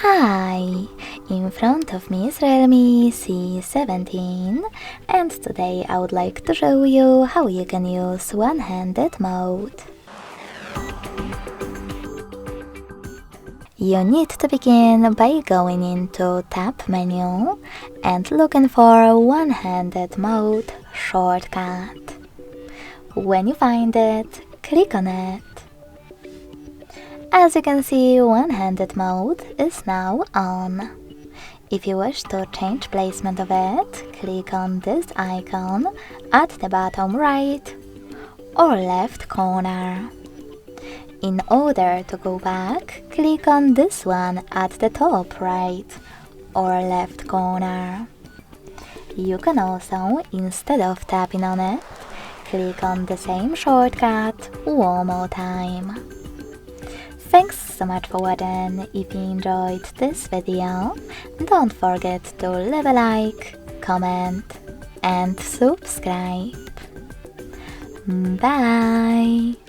Hi! In front of me is REALME C17, and today I would like to show you how you can use one-handed mode. You need to begin by going into Tab menu and looking for one-handed mode shortcut. When you find it, click on it. As you can see, one-handed mode is now on. If you wish to change placement of it, click on this icon at the bottom right or left corner. In order to go back, click on this one at the top right or left corner. You can also, instead of tapping on it, click on the same shortcut one more time. Thanks so much for watching. If you enjoyed this video, don't forget to leave a like, comment and subscribe. Bye!